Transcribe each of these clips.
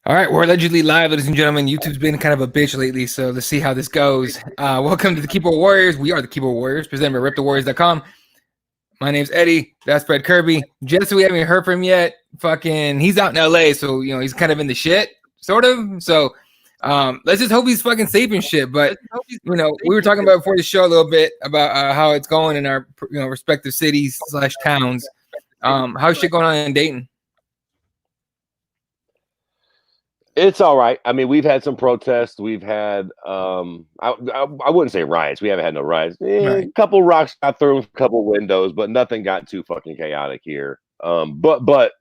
All right, we're allegedly live, ladies and gentlemen. YouTube's been kind of a bitch lately, so let's see how this goes. Welcome to the Keyboard Warriors. We are the Keyboard Warriors, presented by RipTheWarriors.com. My name's Eddie. That's Fred Kirby. Jesse, we haven't heard from him yet. He's out in LA, so he's kind of in the shit, sort of. So, let's just hope he's fucking safe and shit. But we were talking about before the show a little bit about how it's going in our respective cities / towns. How's shit going on in Dayton? It's all right. I mean, we've had some protests. We've had, I wouldn't say riots. We haven't had no riots. Right. A couple rocks got through, a couple windows, but nothing got too fucking chaotic here. But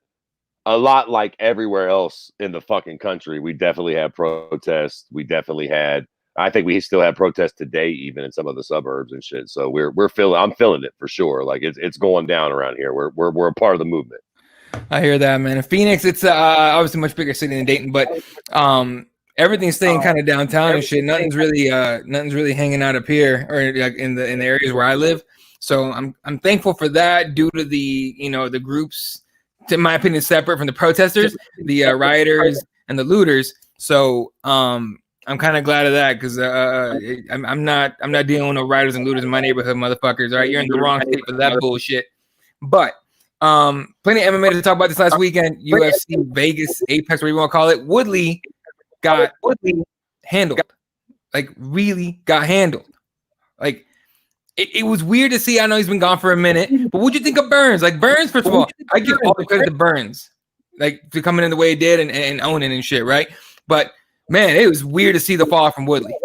a lot like everywhere else in the fucking country, we definitely had protests. We definitely had. I think we still have protests today, even in some of the suburbs and shit. So we're feeling. I'm feeling it for sure. Like it's going down around here. We're a part of the movement. I hear that, man. In Phoenix, it's obviously a much bigger city than Dayton, but everything's staying kind of downtown and shit. Nothing's really hanging out up here or like in the areas where I live. So I'm thankful for that. Due to the groups, in my opinion, separate from the protesters, the rioters and the looters. So I'm kind of glad of that because I'm not dealing with no rioters and looters in my neighborhood, motherfuckers. All right, you're in the wrong state for that bullshit. But plenty of MMA to talk about this last weekend. UFC Vegas, Apex, whatever you want to call it. Woodley got handled. Like, really got handled. Like, it was weird to see. I know he's been gone for a minute, but what'd you think of Burns? Like, Burns, first of all, I give all the credit to Burns, like, to coming in the way he did and owning and shit, right? But, man, it was weird to see the fall from Woodley.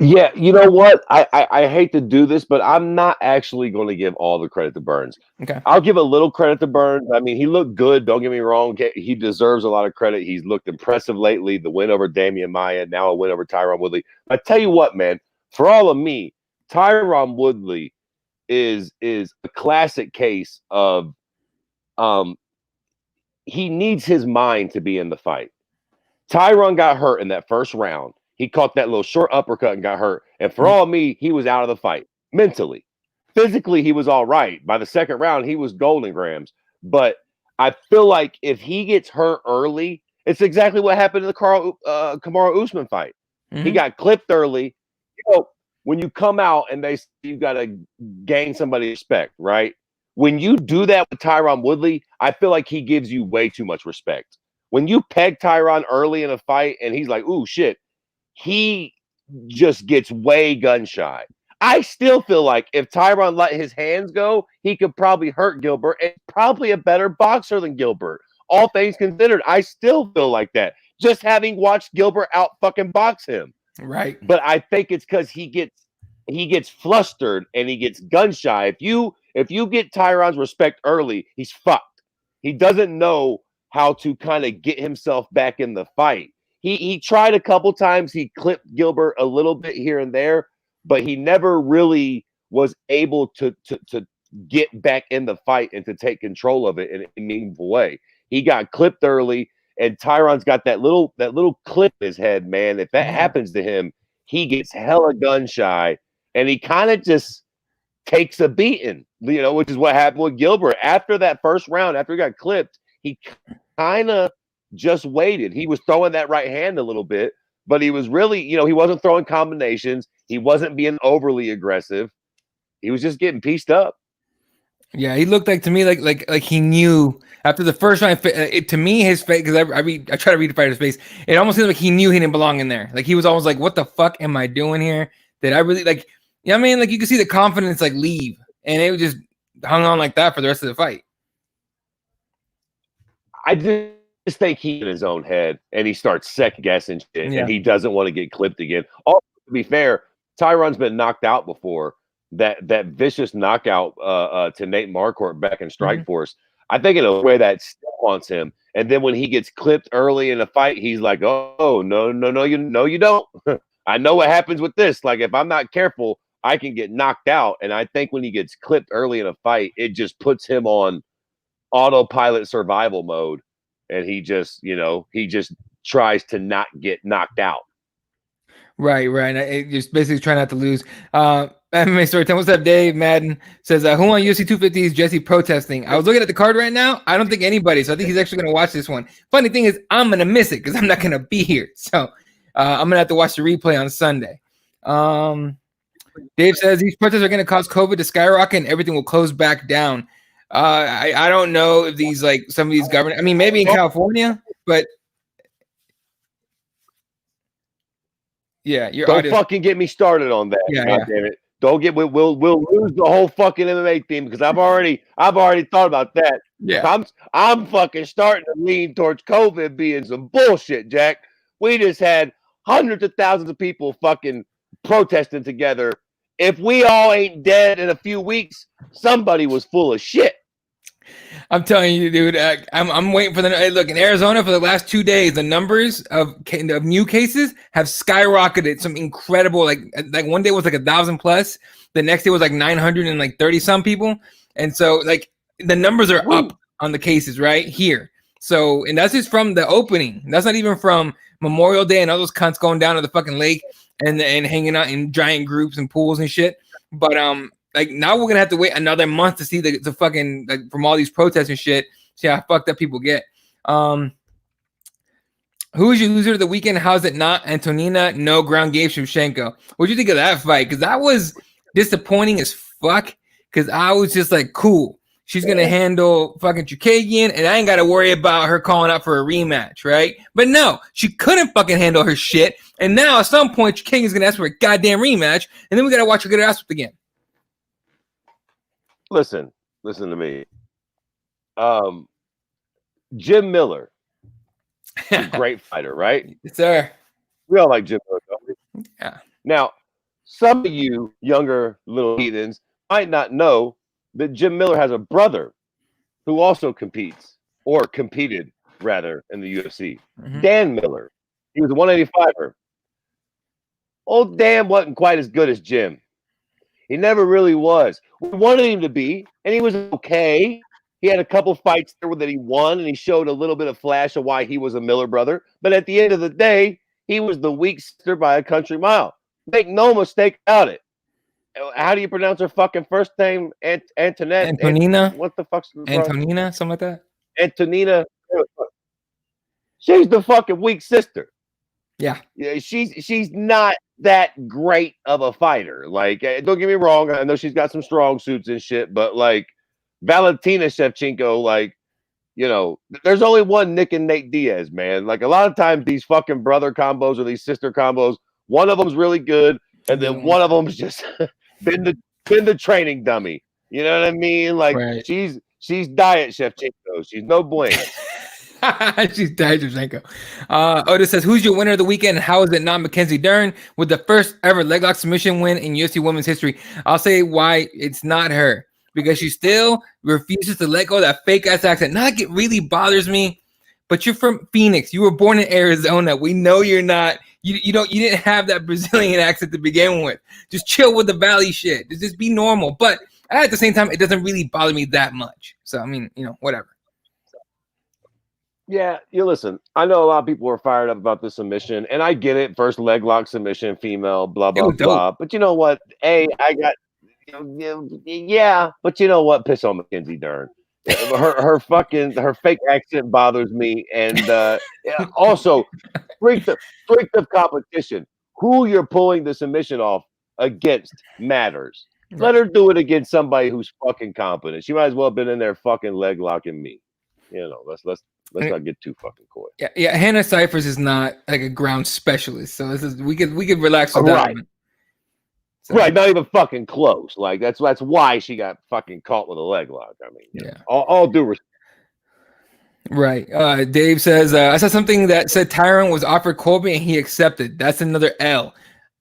Yeah, you know what? I hate to do this, but I'm not actually going to give all the credit to Burns. Okay. I'll give a little credit to Burns. I mean, he looked good. Don't get me wrong. He deserves a lot of credit. He's looked impressive lately. The win over Damian Maia, now a win over Tyron Woodley. I tell you what, man, for all of me, Tyron Woodley is a classic case of he needs his mind to be in the fight. Tyron got hurt in that first round. He caught that little short uppercut and got hurt. And for all of me, he was out of the fight mentally. Physically, he was all right. By the second round, he was golden grams. But I feel like if he gets hurt early, it's exactly what happened in the Kamaru Usman fight. Mm-hmm. He got clipped early. When you come out and they say you got to gain somebody's respect, right? When you do that with Tyron Woodley, I feel like he gives you way too much respect. When you peg Tyron early in a fight and he's like, ooh, shit, he just gets way gun shy. I still feel like if Tyron let his hands go, he could probably hurt Gilbert and probably a better boxer than Gilbert. All things considered, I still feel like that. Just having watched Gilbert out fucking box him. Right. But I think it's because he gets flustered and he gets gun shy. If you get Tyron's respect early, he's fucked. He doesn't know how to kind of get himself back in the fight. He tried a couple times. He clipped Gilbert a little bit here and there, but he never really was able to get back in the fight and to take control of it in a meaningful way. He got clipped early, and Tyron's got that little clip in his head, man. If that happens to him, he gets hella gun shy, and he kind of just takes a beating, which is what happened with Gilbert. After that first round, after he got clipped, he kind of just waited. He was throwing that right hand a little bit, but he was really, he wasn't throwing combinations. He wasn't being overly aggressive. He was just getting pieced up. Yeah, he looked like to me like he knew after the first round. To me, his face, because I try to read the fighter's face. It almost seems like he knew he didn't belong in there. Like he was almost like, "What the fuck am I doing here? Did I really like?" You know what I mean? Like you could see the confidence like leave, and it just hung on like that for the rest of the fight. I just think he's in his own head, and he starts second guessing shit, and he doesn't want to get clipped again. Also, to be fair, Tyron's been knocked out before. That vicious knockout to Nate Marquardt back in Strikeforce. I think in a way that still haunts him. And then when he gets clipped early in a fight, he's like, "Oh no, you don't. I know what happens with this. Like if I'm not careful, I can get knocked out." And I think when he gets clipped early in a fight, it just puts him on autopilot survival mode, and he just tries to not get knocked out. Right. Just basically trying not to lose. MMA story time. What's up, Dave? Madden says, who on UFC 250 is Jesse protesting? I was looking at the card right now. I don't think anybody. So I think he's actually going to watch this one. Funny thing is, I'm going to miss it because I'm not going to be here. So I'm going to have to watch the replay on Sunday. Dave says these protests are going to cause COVID to skyrocket and everything will close back down. I don't know if these, like, some of these government, I mean, maybe in California, but yeah, don't fucking get me started on that. Yeah, God damn it. Don't get we'll lose the whole fucking MMA theme because I've already thought about that. Yeah. I'm fucking starting to lean towards COVID being some bullshit, Jack. We just had hundreds of thousands of people fucking protesting together. If we all ain't dead in a few weeks, somebody was full of shit. I'm telling you, dude. I'm waiting for the look in Arizona for the last 2 days. The numbers of new cases have skyrocketed. Some incredible, like one day was like 1,000 plus. The next day was like 930 some people, and so like the numbers are up on the cases right here. So, and that's just from the opening. That's not even from Memorial Day and all those cunts going down to the fucking lake and hanging out in giant groups and pools and shit. But like now we're gonna have to wait another month to see the fucking, like, from all these protests and shit. See how fucked up people get. Who is your loser of the weekend? How's it not? Antonina, no ground game, Shevchenko. What'd you think of that fight? Because that was disappointing as fuck. Because I was just like, cool, she's gonna handle fucking Chukagian, and I ain't gotta worry about her calling out for a rematch, right? But no, she couldn't fucking handle her shit. And now at some point, Chukagian's gonna ask for a goddamn rematch, and then we gotta watch her get her ass whipped again. Listen to me. Jim Miller, a great fighter, right? Yes, sir. We all like Jim Miller, don't we? Yeah. Now, some of you younger little heathens might not know that Jim Miller has a brother who also competed rather in the UFC. Mm-hmm. Dan Miller. He was a 185er. Old Dan wasn't quite as good as Jim. He never really was. We wanted him to be, and he was okay. He had a couple fights there that he won, and he showed a little bit of flash of why he was a Miller brother. But at the end of the day, he was the weak sister by a country mile. Make no mistake about it. How do you pronounce her fucking first name? Antoinette? Antonina? What the fuck's Antonina? Something like that? Antonina. She's the fucking weak sister. Yeah. She's not that great of a fighter. Like, don't get me wrong, I know she's got some strong suits and shit, but like Valentina Shevchenko, like, you know, there's only one Nick and Nate Diaz, man. Like, a lot of times these fucking brother combos or these sister combos, one of them's really good, and then one of them's just been the training dummy. You know what I mean? Like, right. She's diet Shevchenko. She's no blame. She's died, Shevchenko. Otis says, who's your winner of the weekend? How is it not Mackenzie Dern with the first ever leg lock submission win in UFC women's history? I'll say why it's not her. Because she still refuses to let go of that fake ass accent. Not like it really bothers me, but you're from Phoenix. You were born in Arizona. We know you're not. You didn't have that Brazilian accent to begin with. Just chill with the Valley shit. Just be normal. But at the same time, it doesn't really bother me that much. So I mean, you know, whatever. Yeah, you listen. I know a lot of people were fired up about this submission, and I get it. First leg lock submission, female, blah blah blah. But you know what? Yeah, but you know what? Piss on Mackenzie Dern. Her fake accent bothers me, and also strength of competition. Who you're pulling the submission off against matters. Right. Let her do it against somebody who's fucking competent. She might as well have been in there fucking leg locking me. You know, let's not get too fucking coy. Yeah. Hannah Cyphers is not like a ground specialist, so this is we could relax with that. Right. So. Right, not even fucking close. Like that's why she got fucking caught with a leg lock. I mean, yeah. All due respect. Right. Dave says, I saw something that said Tyron was offered Colby and he accepted. That's another L.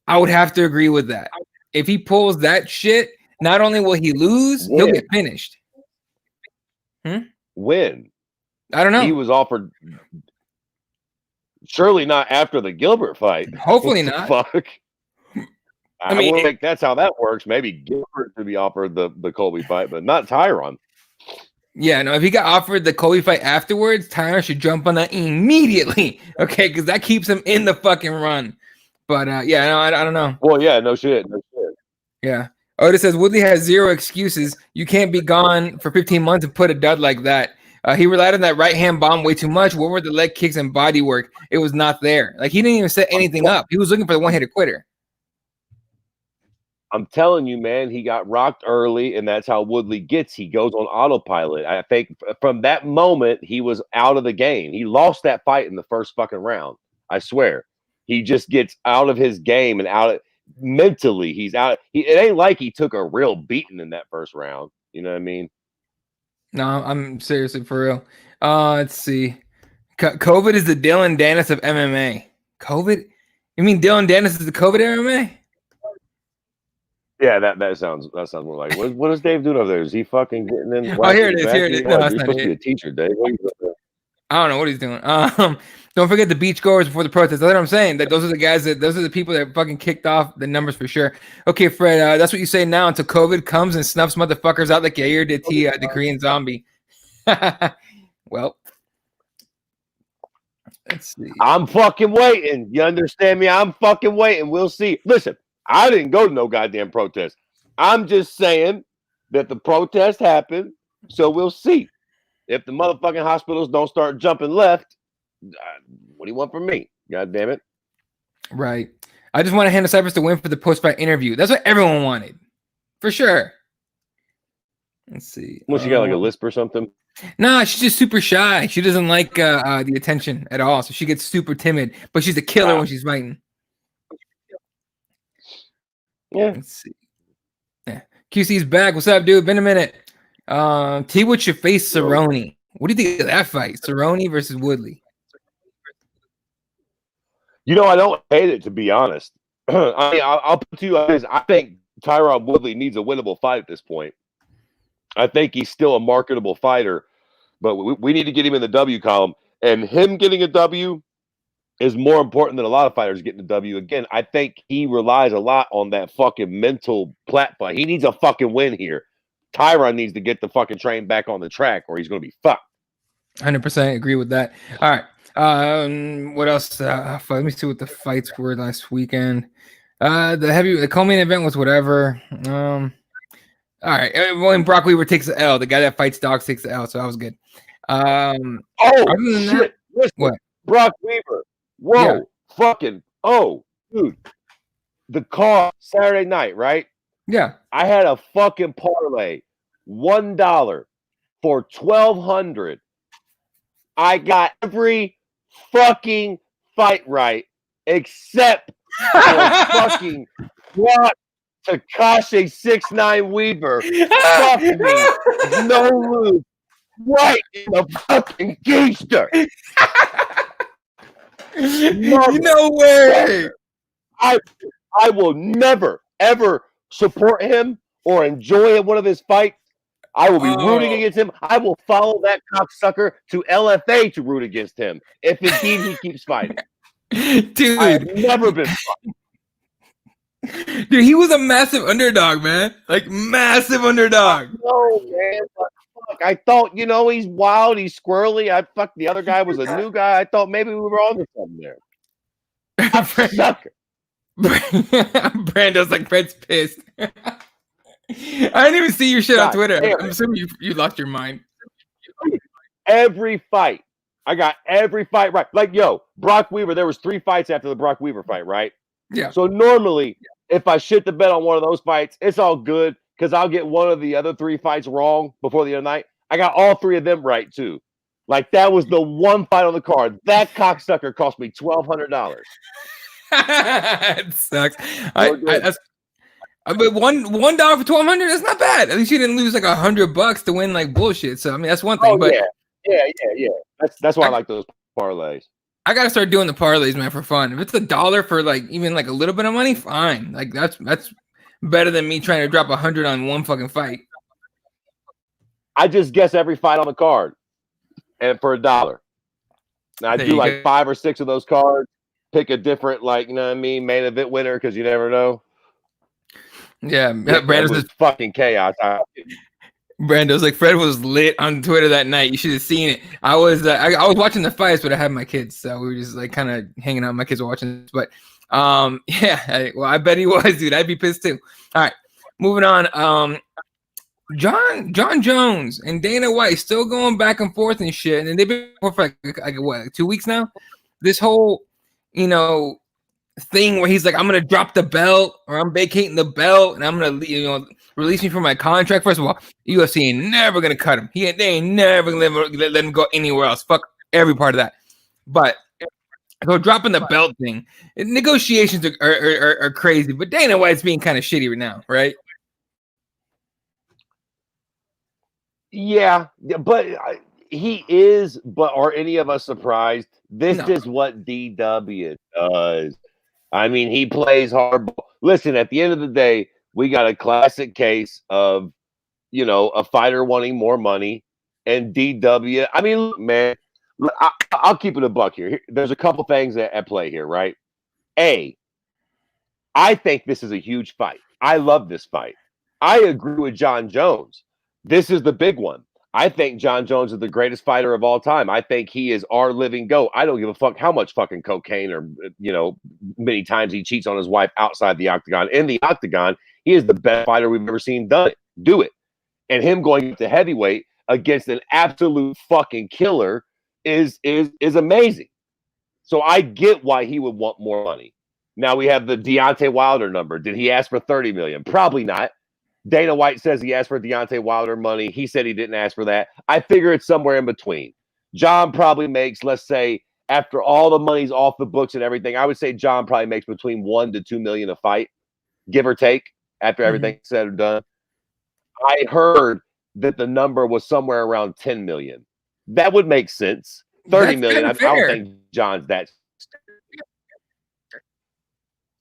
I would have to agree with that. If he pulls that shit, not only will he lose, he'll get finished. When? I don't know. He was offered. Surely not after the Gilbert fight. Hopefully not. Fuck. I mean, think that's how that works. Maybe Gilbert to be offered the Colby fight, but not Tyron. Yeah, no, if he got offered the Colby fight afterwards, Tyron should jump on that immediately. Okay, because that keeps him in the fucking run. But yeah, no, I don't know. Well, yeah, no shit. Yeah. Otis says Woodley has zero excuses. You can't be gone for 15 months and put a dud like that. He relied on that right hand bomb way too much. What were the leg kicks and body work? It was not there. Like he didn't even set anything up. He was looking for the one-hitter quitter. I'm telling you, man, he got rocked early, and that's how Woodley gets. He goes on autopilot. I think from that moment, he was out of the game. He lost that fight in the first fucking round. I swear. He just gets out of his game and out of mentally. He's out. It ain't like he took a real beating in that first round. You know what I mean? No, I'm seriously for real. Let's see. COVID is the Dylan Dennis of MMA. COVID? You mean Dylan Dennis is the COVID MMA? Yeah, that sounds more like what is Dave doing over there? Is he fucking getting in? Oh, here it is. Here it is. No, you're supposed to be a teacher, Dave. What are you doing? I don't know what he's doing. Don't forget the beachgoers before the protest. That's what I'm saying. That those are the people that fucking kicked off the numbers for sure. Okay, Fred, that's what you say now until COVID comes and snuffs motherfuckers out like Yair did to the Korean zombie. Well, let's see. I'm fucking waiting. You understand me? I'm fucking waiting. We'll see. Listen, I didn't go to no goddamn protest. I'm just saying that the protest happened, so we'll see. If the motherfucking hospitals don't start jumping left, what do you want from me? God damn it. Right. I just want Hannah Cypress to win for the post-fight interview. That's what everyone wanted. For sure. Let's see. Well, she got like a lisp or something? Nah, she's just super shy. She doesn't like the attention at all. So she gets super timid. But she's a killer when she's fighting. Yeah. Let's see. Yeah. QC's back. What's up, dude? Been a minute. T Wood should face Cerrone. What do you think of that fight? Cerrone versus Woodley. You know, I don't hate it, to be honest. I mean, I'll put to you this. I think Tyron Woodley needs a winnable fight at this point. I think he's still a marketable fighter, but we need to get him in the W column. And him getting a W is more important than a lot of fighters getting a W. Again, I think he relies a lot on that fucking mental platform. He needs a fucking win here. Tyron needs to get the fucking train back on the track or he's going to be fucked. 100% agree with that. All right. What else? Let me see what the fights were last weekend. The co-main event was whatever. All right. When Brock Weaver takes the L, the guy that fights dogs takes the L, so that was good. Other than shit. Listen, what? Brock Weaver. Whoa. Yeah. Fucking. Oh, dude. The card Saturday night, right? Yeah. I had a fucking parlay. $1 for $1,200. I got every fucking fight right except for fucking Brock Takashi 6'9" Weaver. Fuck me. No move. Right in the fucking keister. No way. I will never, ever support him or enjoy one of his fights. I will be rooting against him. I will follow that cocksucker to LFA to root against him if indeed he keeps fighting. Dude, I've never been fucking. Dude, he was a massive underdog, man. Like massive underdog. No, man. Fuck. I thought, he's wild, he's squirrely. The other guy was a new guy. I thought maybe we were on to something there. Sucker. Brando's like, Fred's pissed. I didn't even see your shit on Twitter. I'm assuming you lost your mind. Every fight. I got every fight right. Like, Brock Weaver, there was 3 fights after the Brock Weaver fight, right? Yeah. So normally, if I shit the bet on one of those fights, it's all good because I'll get one of the other 3 fights wrong before the other night. I got all 3 of them right, too. Like, that was the one fight on the card. That cocksucker cost me $1,200. It sucks. But $1 for $1,200, that's not bad. At least you didn't lose like $100 to win like bullshit. So I mean, that's one thing. But yeah. That's why I like those parlays. I gotta start doing the parlays, man, for fun. If it's $1 for like even like a little bit of money, fine. Like that's better than me trying to drop 100 on one fucking fight. I just guess every fight on the card, and for $1. Now I do like 5 or 6 of those cards. Pick a different, main event winner because you never know. Yeah, Brando's just fucking chaos. Brando's like, Fred was lit on Twitter that night. You should have seen it. I was watching the fights, but I had my kids, so we were just like kind of hanging out. My kids were watching this, but Yeah. Well, I bet he was, dude. I'd be pissed too. All right, moving on. John Jones and Dana White still going back and forth and shit, and they've been for like what, 2 weeks now. This whole, thing where he's like, I'm gonna drop the belt or I'm vacating the belt and I'm gonna release me from my contract. First of all, UFC ain't never gonna cut him. They ain't never gonna let him go anywhere else. Fuck every part of that. But so dropping the belt thing, negotiations are crazy. But Dana White's being kind of shitty right now, right? Yeah, but he is. But are any of us surprised? This is what DW does. I mean, he plays hardball. Listen, at the end of the day, we got a classic case of, a fighter wanting more money and DW. I mean, look, man, I'll keep it a buck here. There's a couple things at play here, right? A, I think this is a huge fight. I love this fight. I agree with John Jones. This is the big one. I think John Jones is the greatest fighter of all time. I think he is our living GOAT. I don't give a fuck how much fucking cocaine or, many times he cheats on his wife outside the octagon. In the octagon, he is the best fighter we've ever seen do it. And him going to heavyweight against an absolute fucking killer is amazing. So I get why he would want more money. Now we have the Deontay Wilder number. Did he ask for $30 million? Probably not. Dana White says he asked for Deontay Wilder money. He said he didn't ask for that. I figure it's somewhere in between. John probably makes, let's say, after all the money's off the books and everything, I would say John probably makes between $1 to $2 million a fight, give or take, after everything's said or done. I heard that the number was somewhere around 10 million. That would make sense. 30 million. I don't think John's that.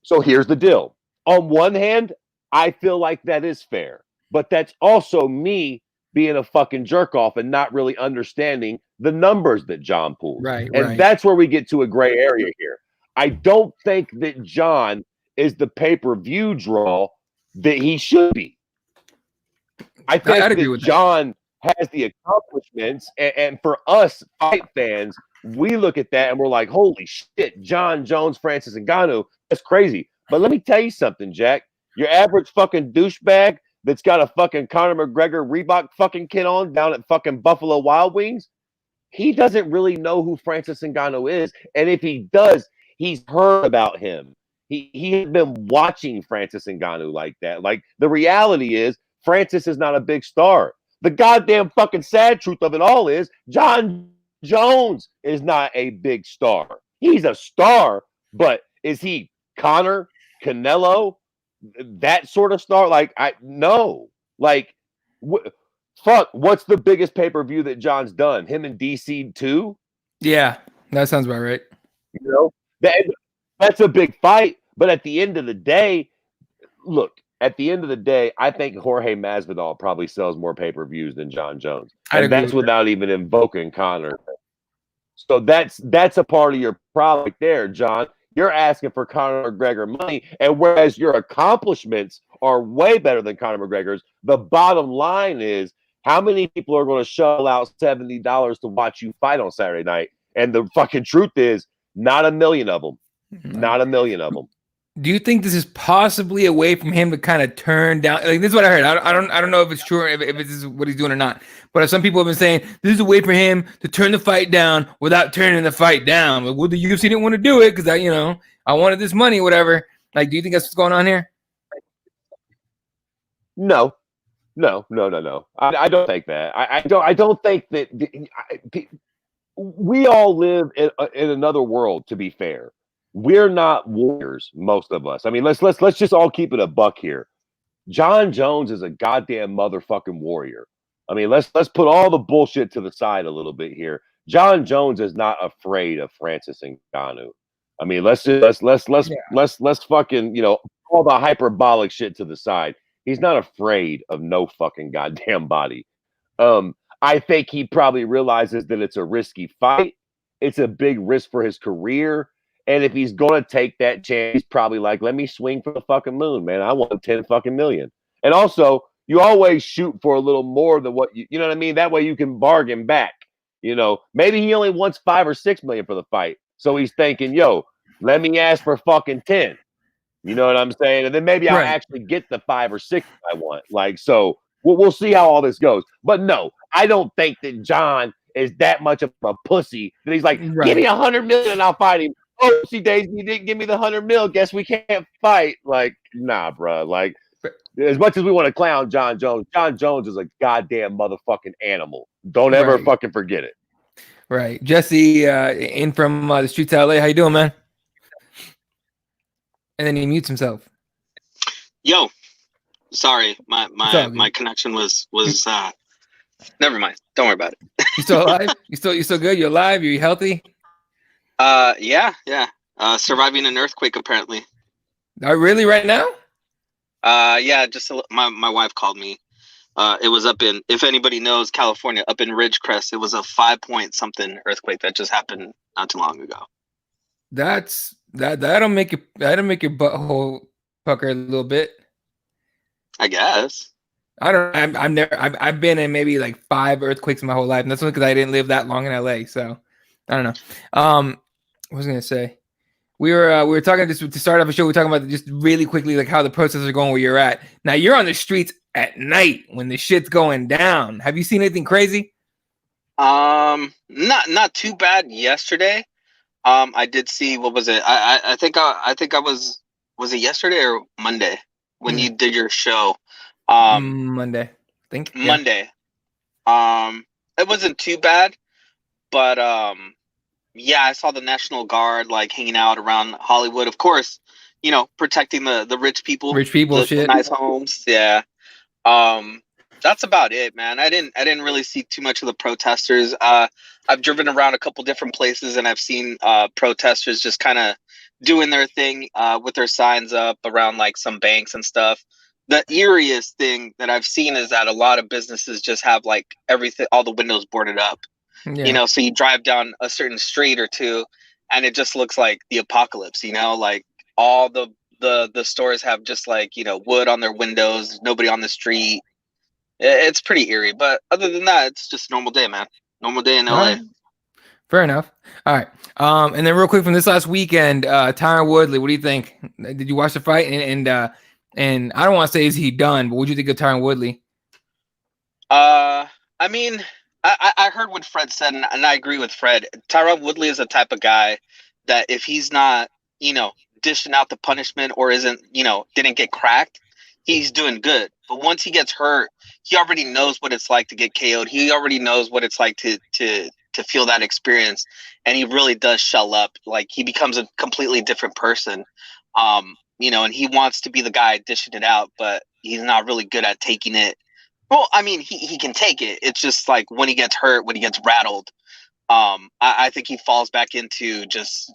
So here's the deal. On one hand, I feel like that is fair, but that's also me being a fucking jerk off and not really understanding the numbers that John pulled. Right. That's where we get to a gray area here. I don't think that John is the pay-per-view draw that he should be. I think that John has the accomplishments, and for us fight fans, we look at that and we're like, holy shit, John Jones, Francis Ngannou, that's crazy. But let me tell you something, Jack. Your average fucking douchebag that's got a fucking Conor McGregor Reebok fucking kit on down at fucking Buffalo Wild Wings, he doesn't really know who Francis Ngannou is. And if he does, he's heard about him. He has been watching Francis Ngannou like that. Like, the reality is, Francis is not a big star. The goddamn fucking sad truth of it all is John Jones is not a big star. He's a star, but is he Conor, Canelo, that sort of star? Like, no. Like, what's the biggest pay-per-view that John's done? Him and DC 2? Yeah, that sounds about right. That's a big fight. But at the end of the day, look, I think Jorge Masvidal probably sells more pay-per-views than John Jones. And that's without even invoking Conor. So that's a part of your problem there, John. You're asking for Conor McGregor money, and whereas your accomplishments are way better than Conor McGregor's, the bottom line is how many people are going to shell out $70 to watch you fight on Saturday night? And the fucking truth is, not a million of them. Not a million of them. Do you think this is possibly a way from him to kind of turn down? Like, this is what I heard. I don't know if it's true or if this is what he's doing or not. But some people have been saying this is a way for him to turn the fight down without turning the fight down. Like, well, the UFC didn't want to do it because I wanted this money, whatever. Like, do you think that's what's going on here? No. I don't think that. I don't think that. We all live in another world. To be fair. We're not warriors, most of us. I mean, let's just all keep it a buck here. John Jones is a goddamn motherfucking warrior. I mean, let's put all the bullshit to the side a little bit here. John Jones is not afraid of Francis Ngannou. I mean, let's fucking, all the hyperbolic shit to the side. He's not afraid of no fucking goddamn body. I think he probably realizes that it's a risky fight. It's a big risk for his career. And if he's going to take that chance, he's probably like, let me swing for the fucking moon, man. I want 10 fucking million. And also, you always shoot for a little more than what you know what I mean? That way you can bargain back. Maybe he only wants 5 or 6 million for the fight. So he's thinking, yo, Let me ask for fucking 10. You know what I'm saying? And then maybe I'll actually get the 5 or 6 I want. Like, so we'll see how all this goes. But no, I don't think that John is that much of a pussy that he's like, give me $100 million and I'll fight him. Oh, see, Daisy, you didn't give me the $100 million. Guess we can't fight. Like, nah, bro. Like, as much as we want to clown John Jones is a goddamn motherfucking animal. Don't ever fucking forget it. Right. Jesse, in from the streets of LA. How you doing, man? And then he mutes himself. Yo, sorry, my connection was never mind. Don't worry about it. You still alive? You still good? You alive? You healthy? Yeah. Surviving an earthquake apparently. Really? Right now? Yeah. Just my wife called me. It was up in, if anybody knows California, up in Ridgecrest. It was a 5-point something earthquake that just happened not too long ago. That'll make your butthole pucker a little bit. I guess. I've been in maybe like 5 earthquakes in my whole life, and that's only because I didn't live that long in LA. So I don't know. What was I gonna say? We were talking to start off a show. We were talking about just really quickly like how the protests are going where you're at. Now you're on the streets at night when the shit's going down. Have you seen anything crazy? Not too bad yesterday. I did see, what was it? I think I was it yesterday or Monday when you did your show? Monday, I think. Yeah. Monday. It wasn't too bad, but yeah, I saw the National Guard like hanging out around Hollywood. Of course, you know, protecting the rich people. The nice homes. Yeah. That's about it, man. I didn't really see too much of the protesters. I've driven around a couple different places and I've seen protesters just kind of doing their thing with their signs up around like some banks and stuff. The eeriest thing that I've seen is that a lot of businesses just have like everything, all the windows boarded up. Yeah. You know, so you drive down a certain street or two and it just looks like the apocalypse, you know, like all the stores have just like, you know, wood on their windows, nobody on the street. It's pretty eerie, but other than that, it's just a normal day, man. Normal day in LA. Right. Fair enough. All right. And then real quick from this last weekend, Tyron Woodley, what do you think? Did you watch the fight? And I don't want to say is he done, but what do you think of Tyron Woodley? I mean, I heard what Fred said, and I agree with Fred. Tyron Woodley is the type of guy that if he's not, you know, dishing out the punishment or isn't, you know, didn't get cracked, he's doing good. But once he gets hurt, he already knows what it's like to get KO'd. He already knows what it's like to feel that experience, and he really does shell up. Like he becomes a completely different person, you know. And he wants to be the guy dishing it out, but he's not really good at taking it. Well, I mean, he can take it. It's just like when he gets hurt, when he gets rattled, I think he falls back into just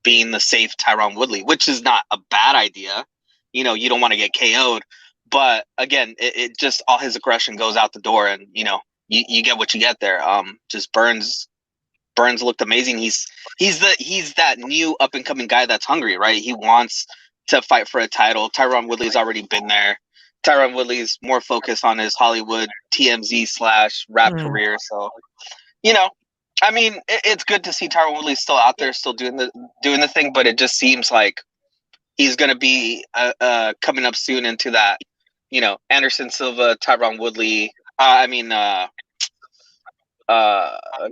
being the safe Tyron Woodley, which is not a bad idea. You know, you don't want to get KO'd. But again, it just all his aggression goes out the door, and you know you get what you get there. Just Burns looked amazing. He's that new up and coming guy that's hungry, right? He wants to fight for a title. Tyron Woodley's already been there. Tyron Woodley's more focused on his Hollywood TMZ / rap career. So, you know, I mean, it's good to see Tyron Woodley still out there, still doing the thing. But it just seems like he's gonna be coming up soon into that. You know, Anderson Silva, Tyron Woodley,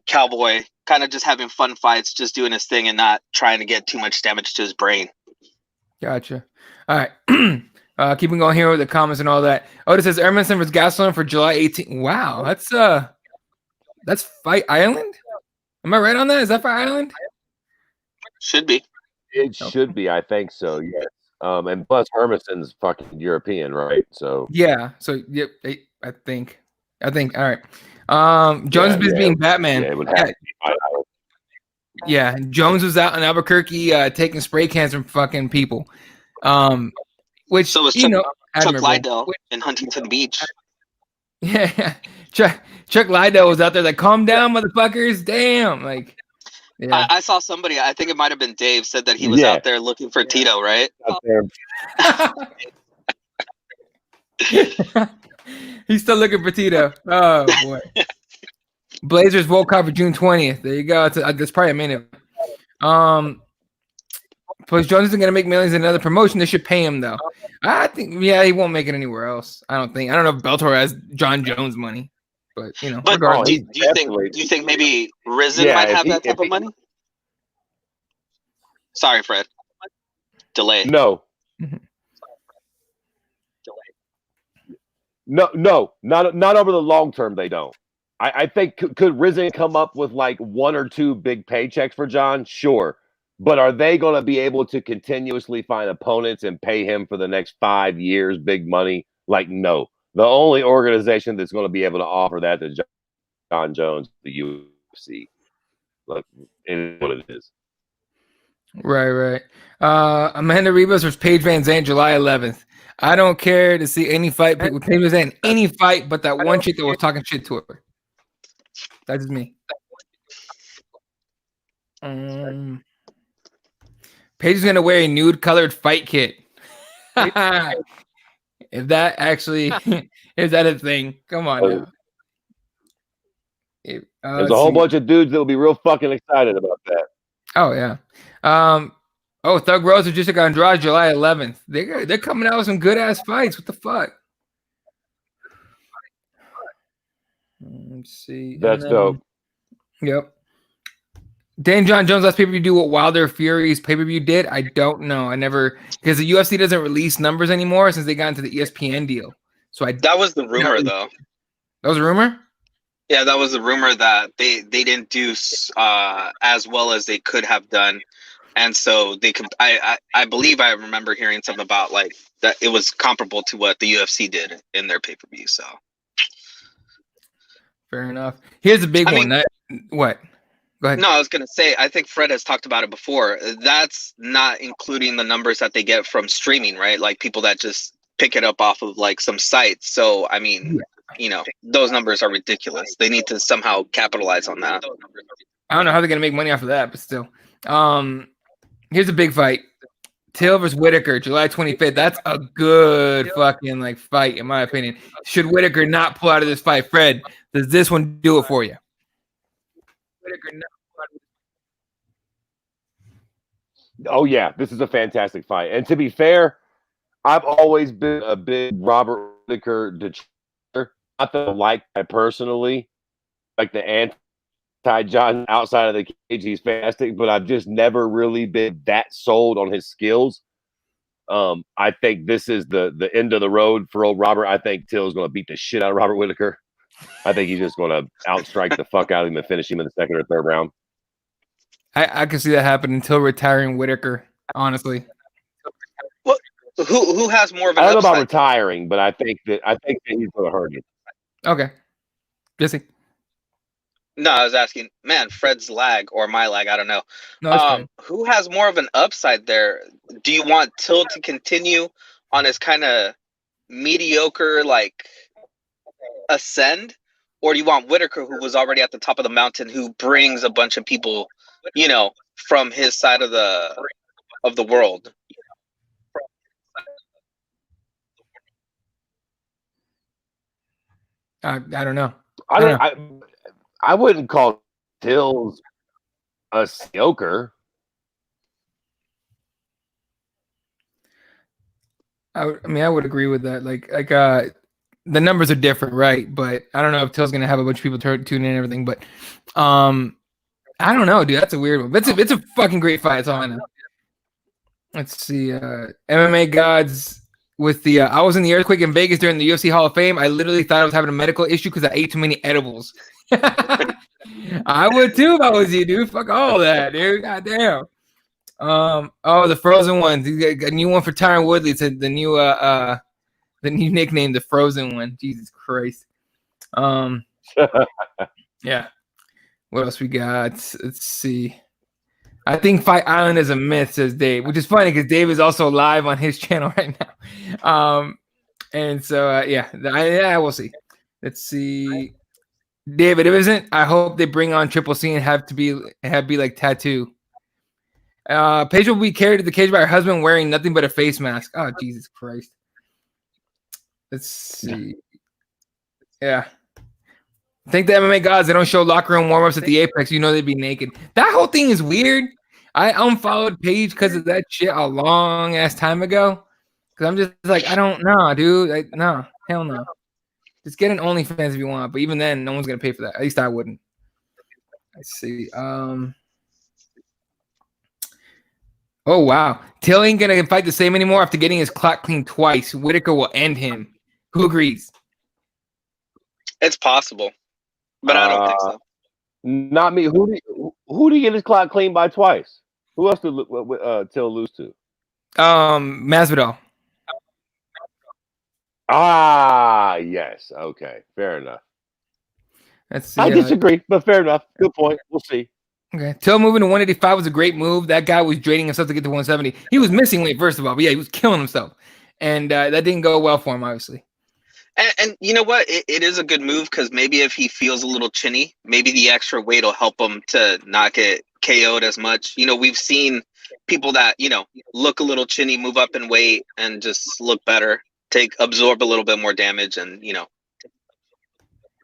Cowboy, kind of just having fun fights, just doing his thing and not trying to get too much damage to his brain. Gotcha. All right. Keeping going here with the comments and all that. Otis says Edmondson vs. Gastelum for July 18th. Wow, that's Fight Island? Am I right on that? Is that Fight Island? Should be. It should be. I think so, yes. And plus Hermanson's fucking European, right? So yeah. So yep, I think. All right. Jones is being Batman. Yeah, it would have to be. Yeah, Jones was out in Albuquerque taking spray cans from fucking people. Which so was Chuck Liddell in Huntington Beach. Yeah. Chuck Liddell was out there like, calm down, motherfuckers. Damn. Like yeah. I saw somebody, I think it might have been Dave, said that he was out there looking for Tito, right? Out there. He's still looking for Tito. Oh boy. Blazers World Cup for June 20th. There you go. That's probably a minute. Plus, Jones isn't gonna make millions in another promotion. They should pay him though. I think, yeah, he won't make it anywhere else. I don't think. I don't know if Bellator has John Jones money, but But regardless. do you think maybe Rizin might have that type of money? Sorry, Fred. Delay. No. No, not over the long term. They don't. I think could Rizin come up with like 1 or 2 big paychecks for John? Sure. But are they going to be able to continuously find opponents and pay him for the next 5 years big money? Like, no. The only organization that's going to be able to offer that to John Jones, the UFC. Look, it is what it is. Right. Amanda Ribas versus Paige Van Zandt, July 11th. I don't care to see any fight with Paige Van Zandt, any fight, but that one chick that was talking shit to her. That's just me. Paige is gonna wear a nude colored fight kit. If that actually is that a thing? Come on now. There's a whole bunch of dudes that will be real fucking excited about that. Oh yeah. Thug Rose and Jessica Andrade, July 11th. They're coming out with some good ass fights. What the fuck? Let's see. That's dope. Yep. Dan John Jones last pay-per-view do what Wilder Fury's pay-per-view did? I don't know. I never, because the UFC doesn't release numbers anymore since they got into the ESPN deal. So that was the rumor, though. That was a rumor? Yeah, that was the rumor that they didn't do as well as they could have done. And so they could, I believe I remember hearing something about like that it was comparable to what the UFC did in their pay-per-view. So fair enough. Here's a big one. What? Go ahead. No, I was going to say, I think Fred has talked about it before. That's not including the numbers that they get from streaming, right? Like people that just pick it up off of like some sites. So, I mean, those numbers are ridiculous. They need to somehow capitalize on that. I don't know how they're going to make money off of that, but still. Here's a big fight. Till versus Whitaker, July 25th. That's a good fucking like fight, in my opinion. Should Whitaker not pull out of this fight, Fred? Does this one do it for you? Oh yeah, this is a fantastic fight. And to be fair, I've always been a big Robert Whitaker detractor. Not that I like I personally, like the anti-John outside of the cage. He's fantastic, but I've just never really been that sold on his skills. I think this is the end of the road for old Robert. I think Till's going to beat the shit out of Robert Whitaker. I think he's just going to outstrike the fuck out of him and finish him in the second or third round. I can see that happen until retiring Whitaker, honestly. Well, who has more of an I don't know upside? about retiring, but I think that he's going to hurt him. Okay. Jesse. No, I was asking, man, Fred's lag or my lag, I don't know. No, who has more of an upside there? Do you want Till to continue on his kind of mediocre like ascend, or do you want Whitaker, who was already at the top of the mountain, who brings a bunch of people, from his side of the world? I don't know. I wouldn't call Tills a mediocre. I would agree with that. Like the numbers are different, right? But I don't know if Till's gonna have a bunch of people tune in and everything. But I don't know, dude. That's a weird one. It's a fucking great fight. That's all I know. Let's see. MMA gods with the. I was in the earthquake in Vegas during the UFC Hall of Fame. I literally thought I was having a medical issue because I ate too many edibles. I would too if I was you, dude. Fuck all that, dude. Goddamn. The Frozen ones. You got a new one for Tyron Woodley. It's the new nickname, the Frozen one. Jesus Christ. Yeah. What else we got? Let's see. I think Fight Island is a myth, says Dave, which is funny because Dave is also live on his channel right now. And so we'll see. Let's see. David, if it isn't, I hope they bring on Triple C and have be like Tattoo. Paige will be carried to the cage by her husband wearing nothing but a face mask. Oh, Jesus Christ. Let's see. Yeah. I think the MMA gods, they don't show locker room warm-ups at the Apex. They'd be naked. That whole thing is weird. I unfollowed Paige because of that shit a long ass time ago. Because I'm just like, I don't know, dude. No, hell no. Just get an OnlyFans if you want, but even then, no one's gonna pay for that. At least I wouldn't. Let's see. Oh wow, Till ain't gonna fight the same anymore after getting his clock cleaned twice. Whitaker will end him. Who agrees? It's possible, but I don't think so. Not me. Who did he get his clock cleaned by twice? Who else did Till lose to? Masvidal. Ah, yes. Okay, fair enough. Let's see. I disagree, but fair enough. Good point. We'll see. Okay. Till moving to 185 was a great move. That guy was draining himself to get to 170. He was missing weight, first of all, but yeah, he was killing himself. And that didn't go well for him, obviously. And you know what? It is a good move because maybe if he feels a little chinny, maybe the extra weight will help him to not get KO'd as much. You know, we've seen people that, you know, look a little chinny, move up in weight and just look better, absorb a little bit more damage, and, you know,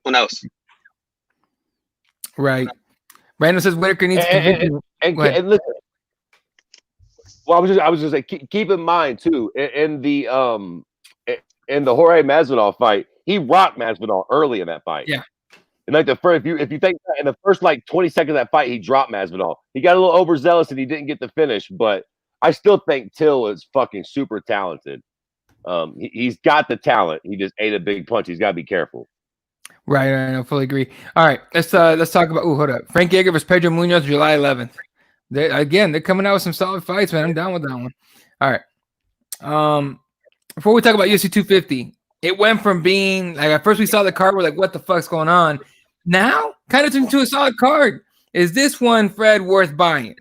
who knows? Right. Brandon says Whitaker needs and listen. Well, I was just like, keep in mind too, in the Jorge Masvidal fight, he rocked Masvidal early in that fight. Yeah. And like the first, if you think in the first like 20 seconds of that fight, he dropped Masvidal. He got a little overzealous and he didn't get the finish, but I still think Till is fucking super talented. He's got the talent. He just ate a big punch. He's got to be careful. Right, I fully agree. All right, let's talk about. Hold up, Frank Yeager versus Pedro Munoz, July 11th. They're coming out with some solid fights, man. I'm down with that one. All right. Before we talk about UFC 250, it went from being like at first we saw the card, we're like, what the fuck's going on? Now, kind of turned into a solid card. Is this one, Fred, worth buying?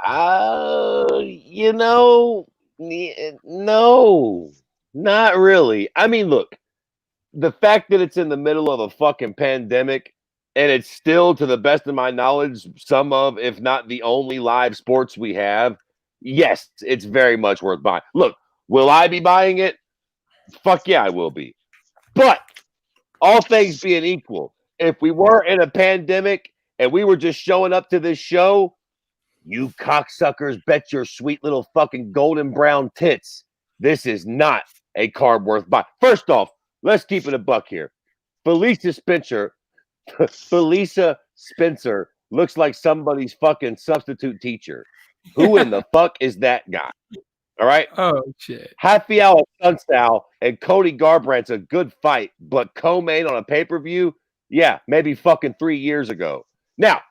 You know. No, not really. I mean, look, the fact that it's in the middle of a fucking pandemic and it's still, to the best of my knowledge, some of, if not the only live sports we have, yes, it's very much worth buying. Look, will I be buying it? Fuck yeah, I will be. But all things being equal, if we were in a pandemic and we were just showing up to this show, you cocksuckers bet your sweet little fucking golden brown tits this is not a card worth buying. First off, let's keep it a buck here. Felicia Spencer looks like somebody's fucking substitute teacher. Who in the fuck is that guy? All right? Oh, shit. Rafael Sunsao and Cody Garbrandt's a good fight, but co-main on a pay-per-view? Yeah, maybe fucking 3 years ago. Now,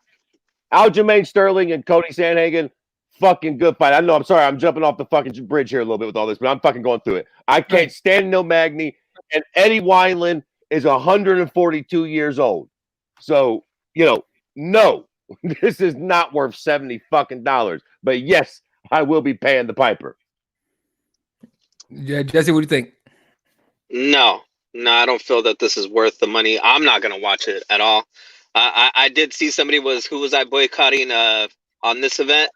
Aljamain Sterling and Cody Sandhagen, fucking good fight. I know, I'm sorry, I'm jumping off the fucking bridge here a little bit with all this, but I'm fucking going through it. I can't stand Neil Magny, and Eddie Wineland is 142 years old. So, you know, no, this is not worth $70 fucking dollars. But yes, I will be paying the piper. Yeah, Jesse, what do you think? No, I don't feel that this is worth the money. I'm not going to watch it at all. I did see who was I boycotting on this event?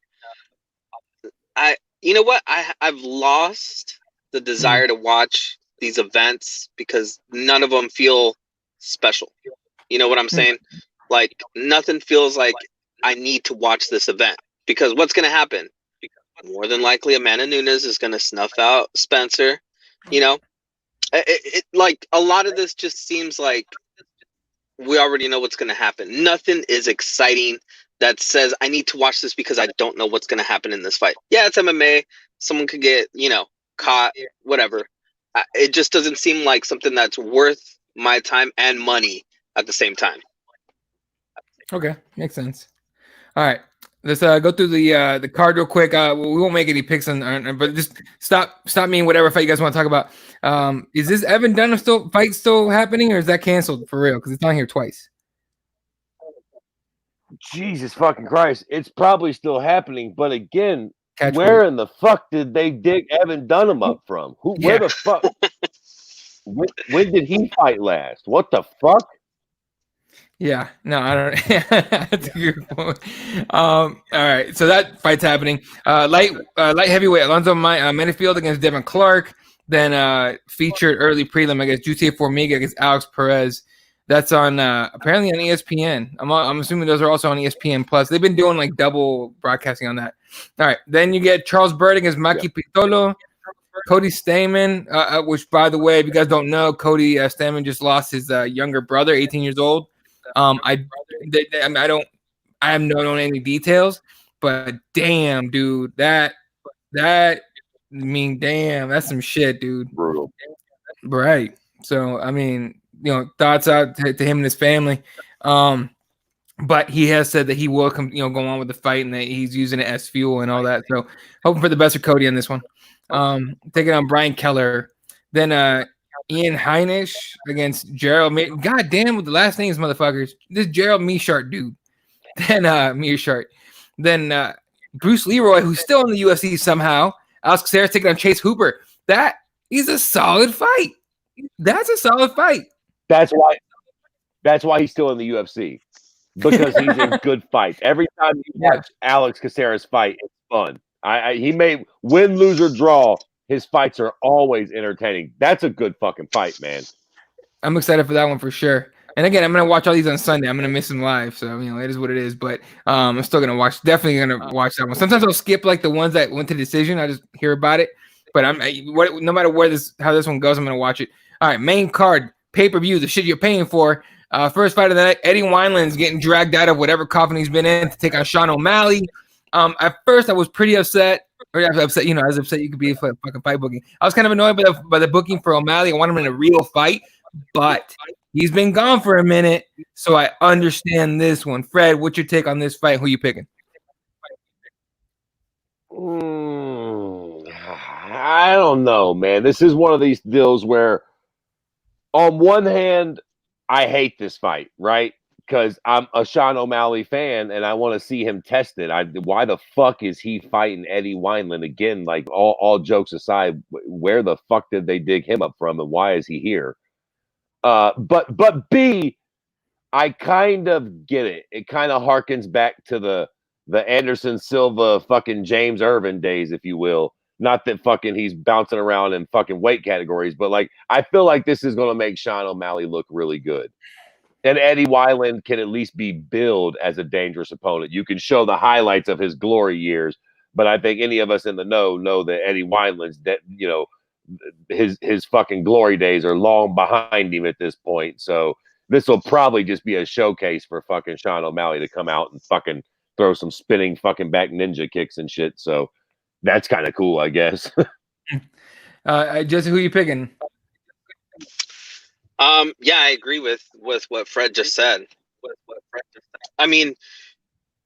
You know what? I've lost the desire to watch these events because none of them feel special. You know what I'm saying? Like nothing feels like I need to watch this event because what's going to happen? More than likely, Amanda Nunes is going to snuff out Spencer. You know, it like a lot of this just seems like we already know what's going to happen. Nothing is exciting that says I need to watch this because I don't know what's going to happen in this fight. Yeah, it's MMA. Someone could get, you know, caught, whatever. It just doesn't seem like something that's worth my time and money at the same time. Okay, makes sense. All right, let's go through the card real quick. We won't make any picks on, but just stop me in whatever fight you guys want to talk about. Is this Evan Dunham fight still happening, or is that canceled for real? Because it's on here twice. Jesus fucking Christ. It's probably still happening, but again, where in the fuck did they dig Evan Dunham up from? Where the fuck? when did he fight last? What the fuck? Yeah, no, I don't. That's a good point. All right, so that fight's happening. Light heavyweight Alonzo Menifield against Devin Clark. Then featured early prelim against Jussier Formiga against Alex Perez. That's on apparently on ESPN. I'm assuming those are also on ESPN Plus. They've been doing like double broadcasting on that. All right, then you get Charles Burton against Maki Pitolo, Cody Stamen, which by the way, if you guys don't know, Cody Stamen just lost his younger brother, 18 years old. I haven't known any details, but damn, dude, damn, that's some shit, dude. Brutal. Right. So, I mean, thoughts out to him and his family. But he has said that he will go on with the fight and that he's using it as fuel and all that. So, hoping for the best for Cody on this one. Taking on Brian Keller. Then Ian Heinisch against Gerald. God damn with the last names, motherfuckers. This Gerald Meerschaert dude. Then Meerschaert. Then Bruce Leroy, who's still in the UFC somehow. Alex Caceres taking on Chase Hooper. That is a solid fight. That's a solid fight. That's why he's still in the UFC. Because he's in good fights. Every time you watch Alex Caceres fight, it's fun. He may win, lose, or draw. His fights are always entertaining. That's a good fucking fight, man. I'm excited for that one for sure. And again, I'm gonna watch all these on Sunday. I'm gonna miss them live, so it is what it is. But I'm still gonna watch. Definitely gonna watch that one. Sometimes I'll skip like the ones that went to decision. I just hear about it. But no matter how this one goes, I'm gonna watch it. All right, main card, pay-per-view, the shit you're paying for. First fight of the night, Eddie Wineland's getting dragged out of whatever coffin he's been in to take on Sean O'Malley. At first, I was pretty upset. Or I was upset, as upset you could be for fucking fight booking. I was kind of annoyed by the booking for O'Malley. I want him in a real fight, but he's been gone for a minute, so I understand this one. Fred, what's your take on this fight? Who you picking? I don't know, man. This is one of these deals where, on one hand, I hate this fight, right? Because I'm a Sean O'Malley fan and I want to see him tested. Why the fuck is he fighting Eddie Wineland again? Like, all jokes aside, where the fuck did they dig him up from and why is he here? But B, I kind of get it. It kind of harkens back to the Anderson Silva fucking James Irvin days, if you will. Not that fucking he's bouncing around in fucking weight categories, but like I feel like this is going to make Sean O'Malley look really good. And Eddie Wineland can at least be billed as a dangerous opponent. You can show the highlights of his glory years, but I think any of us in the know that Eddie Wineland's his fucking glory days are long behind him at this point. So this will probably just be a showcase for fucking Sean O'Malley to come out and fucking throw some spinning fucking back ninja kicks and shit. So that's kind of cool, I guess. Jesse, who you picking? Yeah, I agree with what Fred just said. I mean,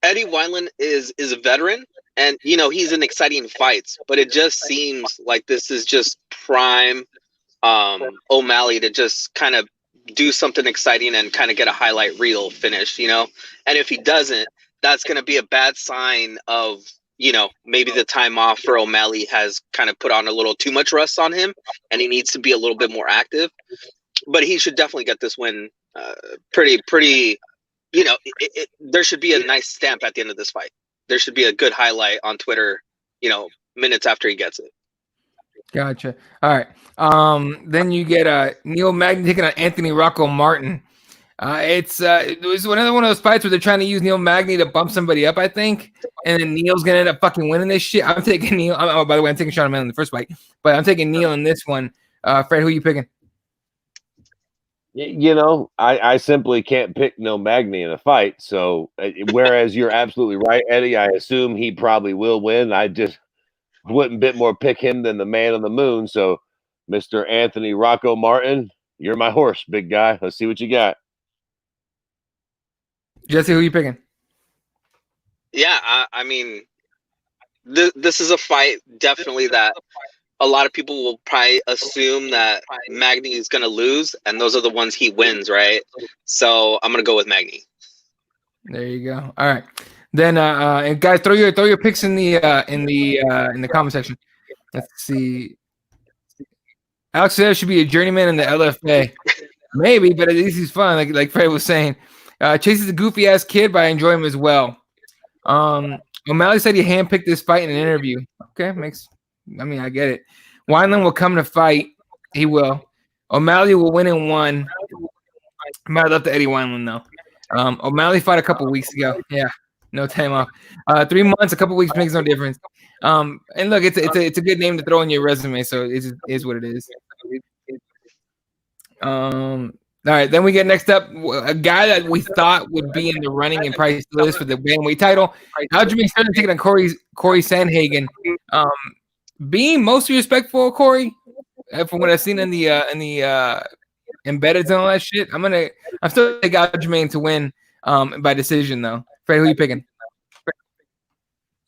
Eddie Wineland is a veteran, and he's in exciting fights, but it just seems like this is just prime O'Malley to just kind of do something exciting and kind of get a highlight reel finish, And if he doesn't, that's going to be a bad sign of maybe the time off for O'Malley has kind of put on a little too much rust on him, and he needs to be a little bit more active. But he should definitely get this win pretty. There should be a nice stamp at the end of this fight. There should be a good highlight on Twitter, minutes after he gets it. Gotcha. All right. Then you get Neil Magny taking on Anthony Rocco Martin. It was one of those fights where they're trying to use Neil Magny to bump somebody up, I think, and then Neil's gonna end up fucking winning this shit. I'm taking Neil. Oh, by the way, I'm taking Sean O'Malley in the first fight, but I'm taking Neil in this one. Fred, who are you picking? I simply can't pick Neil Magny in a fight. So, whereas you're absolutely right, Eddie, I assume he probably will win. I just wouldn't bit more pick him than the man on the moon. So, Mr. Anthony Rocco Martin, you're my horse, big guy. Let's see what you got. Jesse, who are you picking? Yeah, I mean, this is a fight definitely that a lot of people will probably assume that Magny is going to lose, and those are the ones he wins, right? So I'm going to go with Magny. There you go. All right, then, and guys, throw your picks in the comment section. Let's see. Alex Caceres should be a journeyman in the LFA, maybe, but at least he's fun, like Fred was saying. Chase is a goofy ass kid, but I enjoy him as well. O'Malley said he handpicked this fight in an interview. Okay, I get it. Wineland will come to fight. He will. O'Malley will win in one. Might have left the Eddie Wineland though. O'Malley fought a couple weeks ago. Yeah, no time off. 3 months, a couple weeks makes no difference. And look, it's a good name to throw in your resume, so it just is what it is. All right, then we get next up a guy that we thought would be in the running and probably still is for the bantamweight title. Aljamain Sterling taking on Corey Sandhagen. Being mostly respectful of Corey, from what I've seen in the embedded and all that shit, I'm still taking Aljamain to win by decision though. Fred, who are you picking?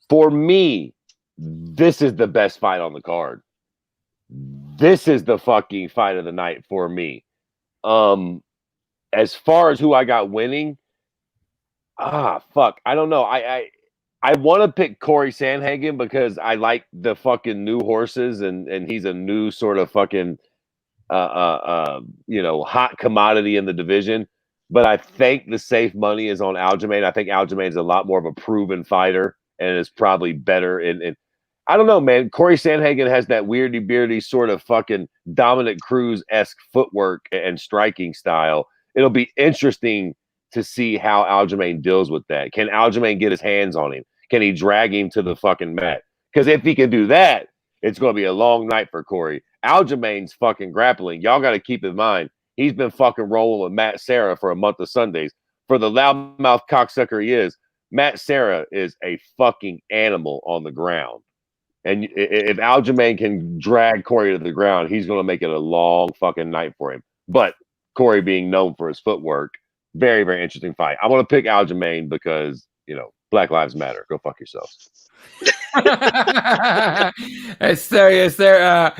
For me, this is the best fight on the card. This is the fucking fight of the night for me. As far as who I got winning, fuck, I don't know. I want to pick Corey Sandhagen because I like the fucking new horses and he's a new sort of fucking hot commodity in the division. But I think the safe money is on Aljamain. I think Aljamain is a lot more of a proven fighter and is probably better in I don't know, man. Corey Sandhagen has that weirdy beardy sort of fucking Dominic Cruz-esque footwork and striking style. It'll be interesting to see how Aljamain deals with that. Can Aljamain get his hands on him? Can he drag him to the fucking mat? Because if he can do that, it's going to be a long night for Corey. Aljamain's fucking grappling. Y'all got to keep in mind, he's been fucking rolling with Matt Serra for a month of Sundays. For the loudmouth cocksucker he is, Matt Serra is a fucking animal on the ground. And if Aljamain can drag Corey to the ground, he's going to make it a long fucking night for him. But Corey being known for his footwork, very, very interesting fight. I want to pick Aljamain because, Black Lives Matter. Go fuck yourselves. Yes, sir. Yes, sir.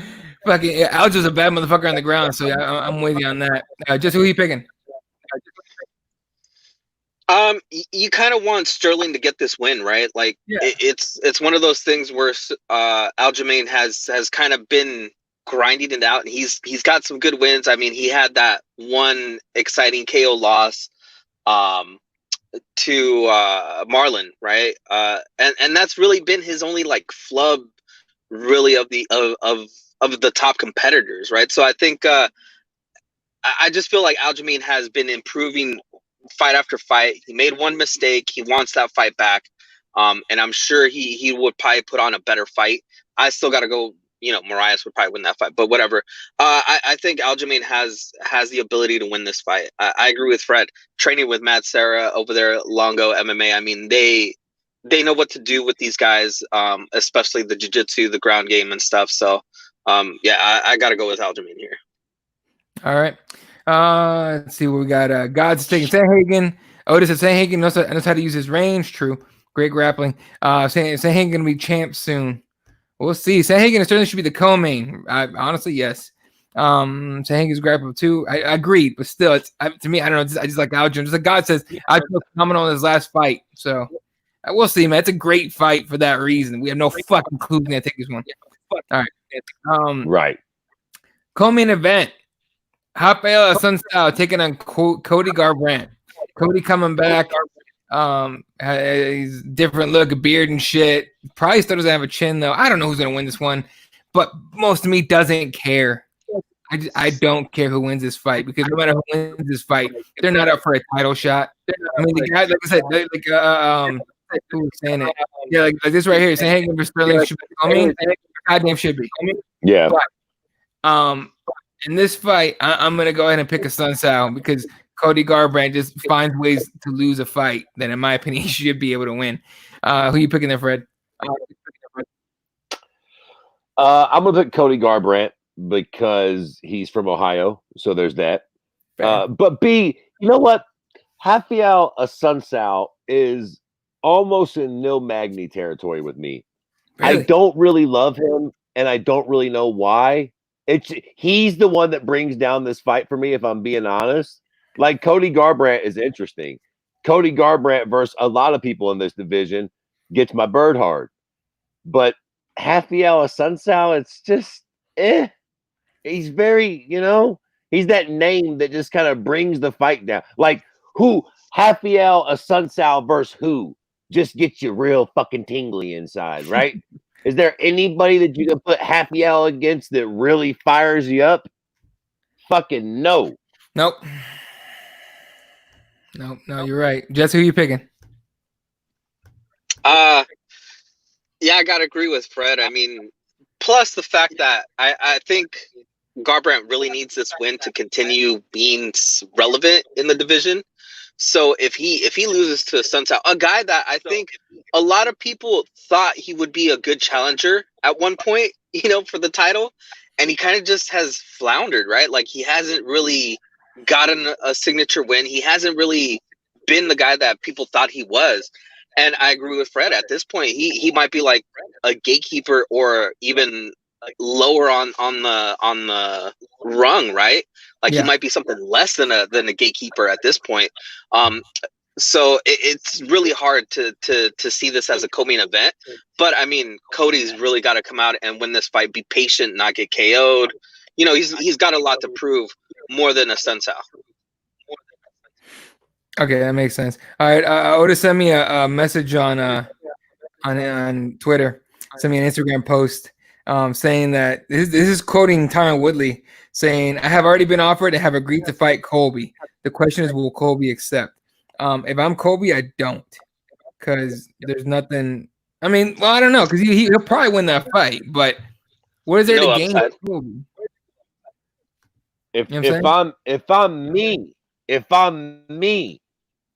Fucking Alja's a bad motherfucker on the ground, so I'm with you on that. Just who are you picking? You kind of want Sterling to get this win, right? Like, yeah. It's one of those things where Aljamain has kind of been grinding it out, and he's got some good wins. I mean, he had that one exciting KO loss to Marlon, right? And that's really been his only like flub, really, of the top competitors, right? So I think I just feel like Aljamain has been improving fight after fight. He made one mistake. He wants that fight back. And I'm sure he would probably put on a better fight. I still got to go, Marias would probably win that fight, but whatever. I think Aljamain has the ability to win this fight. I agree with Fred. Training with Matt Serra over there at Longo MMA, I mean, they know what to do with these guys, especially the jiu-jitsu, the ground game and stuff. So, I got to go with Aljamain here. All right. Let's see what we got. God's taking Sandhagen. Otis said Sandhagen knows how to use his range. True. Great grappling. Sandhagen gonna be champ soon. We'll see. Sandhagen certainly should be the co-main. Honestly, yes. Sandhagen's grapple too. I agree, but still, to me, I don't know. I just like Aljo. Just like God says, Aljo was phenomenal in his last fight. So we'll see, man. It's a great fight for that reason. We have no fucking clue who's gonna take this one. All right. Right. Co-main event. Rafael Assunção taking on Cody Garbrandt. Cody coming back. He's different look, a beard and shit. Probably still doesn't have a chin though. I don't know who's gonna win this one, but most of me doesn't care. I don't care who wins this fight because no matter who wins this fight, they're not up for a title shot. I mean, the guy, like I said, who was saying it? Yeah, like this right here, Sandhagen versus Sterling should be coming. Goddamn should be. Yeah. But, in this fight, I'm going to go ahead and pick Assunção because Cody Garbrandt just finds ways to lose a fight that, in my opinion, he should be able to win. Who are you picking there, Fred? I'm going to pick Cody Garbrandt because he's from Ohio, so there's that. But B, you know what? Rafael Assunção is almost in Nil Magny territory with me. Really? I don't really love him, and I don't really know why. He's the one that brings down this fight for me, if I'm being honest. Like, Cody Garbrandt is interesting. Cody Garbrandt versus a lot of people in this division gets my bird hard. But Rafael Assunção, it's just, He's very, he's that name that just kind of brings the fight down. Like, who? Rafael Assunção versus who? Just gets you real fucking tingly inside, right? Is there anybody that you can put Rafael against that really fires you up? Fucking no. Nope. No, you're right. Jess, who you picking? Yeah, I gotta agree with Fred. I mean, plus the fact that I think Garbrandt really needs this win to continue being relevant in the division. So if he loses to Sunset, a guy that I think a lot of people thought he would be a good challenger at one point, for the title, and he kind of just has floundered, right? Like he hasn't really gotten a signature win. He hasn't really been the guy that people thought he was. And I agree with Fred. At this point, he might be like a gatekeeper or even lower on the rung, right? Like he Yeah. might be something less than a gatekeeper at this point. Um, so it's really hard to see this as a co-main event. But I mean, Cody's really got to come out and win this fight. Be patient, not get KO'd. He's got a lot to prove more than a Sensao. Okay, that makes sense. All right, Otis sent me a message on Twitter. Sent me an Instagram post saying that this is quoting Tyron Woodley saying, "I have already been offered and have agreed to fight Colby. The question is, will Colby accept? If I'm Colby, I don't, because there's nothing. I mean, well, I don't know, because he'll probably win that fight, but what is there to gain? Colby? If I'm me,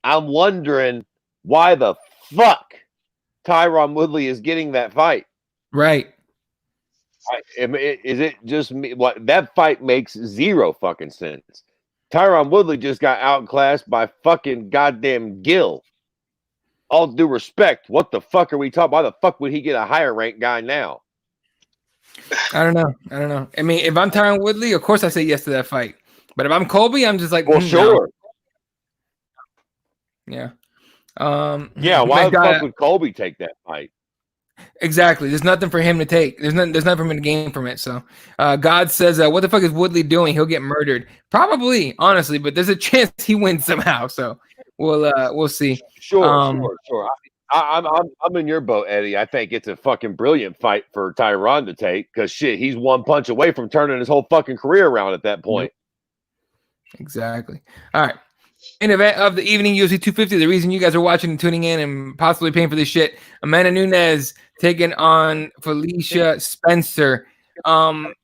I'm wondering why the fuck Tyron Woodley is getting that fight. Right. Is it just me? What, that fight makes zero fucking sense. Tyron Woodley just got outclassed by fucking goddamn Gill. All due respect, what the fuck are we talking? Why the fuck would he get a higher ranked guy now? I don't know. I mean, if I'm Tyron Woodley, of course I say yes to that fight. But if I'm Colby, I'm just like, well, sure. No. Yeah. Yeah, why the fuck would Colby take that fight? Exactly. There's nothing for him to take. There's nothing for him to gain from it. So God says, what the fuck is Woodley doing? He'll get murdered. Probably, honestly, but there's a chance he wins somehow. So we'll see. Sure. I'm in your boat, Eddie. I think it's a fucking brilliant fight for Tyron to take, because shit, he's one punch away from turning his whole fucking career around at that point. Exactly. All right. In event of the evening, UFC 250. The reason you guys are watching and tuning in and possibly paying for this shit, Amanda Nunes taking on Felicia Spencer. Nunes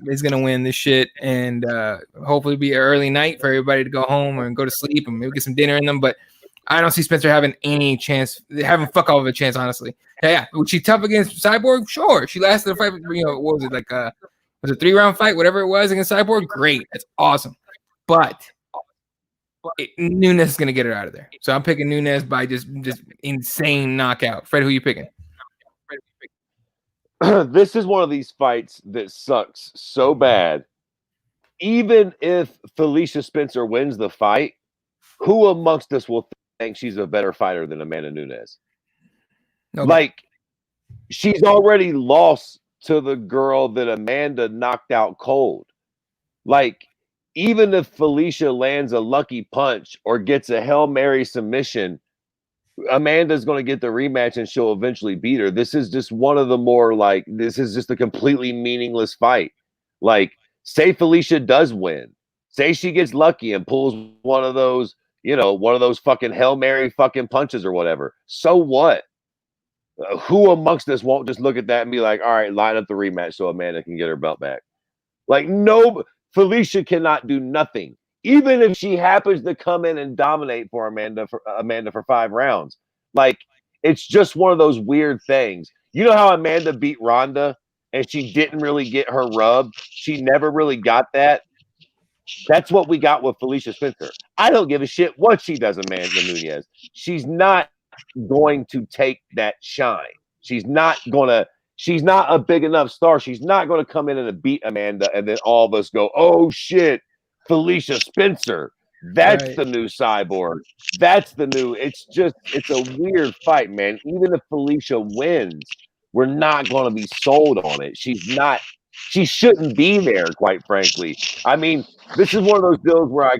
is gonna win this shit, and hopefully be an early night for everybody to go home and go to sleep and maybe get some dinner in them. But I don't see Spencer having any chance, having fuck all of a chance, honestly. Yeah, was she tough against Cyborg? Sure, she lasted a fight. What was it like? Was a 3-round fight, whatever it was against Cyborg? Great, that's awesome. But Nunes is gonna get her out of there. So I'm picking Nunes by just insane knockout. Fred, who you picking? This is one of these fights that sucks so bad. Even if Felicia Spencer wins the fight, who amongst us will think she's a better fighter than Amanda Nunes? Nobody. Like, she's already lost to the girl that Amanda knocked out cold. Like, even if Felicia lands a lucky punch or gets a Hail Mary submission, Amanda's going to get the rematch and she'll eventually beat her. This is just one of the more like, this is just a completely meaningless fight. Like, say Felicia does win. Say she gets lucky and pulls one of those, one of those fucking Hail Mary fucking punches or whatever. So what? Who amongst us won't just look at that and be like, all right, line up the rematch so Amanda can get her belt back? Like, no, Felicia cannot do nothing. Even if she happens to come in and dominate for Amanda for 5 rounds. Like, it's just one of those weird things. You know how Amanda beat Ronda and she didn't really get her rub? She never really got that. That's what we got with Felicia Spencer. I don't give a shit what she does, Amanda Nunes. She's not going to take that shine. She's not a big enough star. She's not going to come in and beat Amanda and then all of us go, oh shit, Felicia Spencer. That's right. The new Cyborg. That's the new. It's a weird fight, man. Even if Felicia wins, we're not going to be sold on it. She shouldn't be there, quite frankly. I mean, this is one of those deals where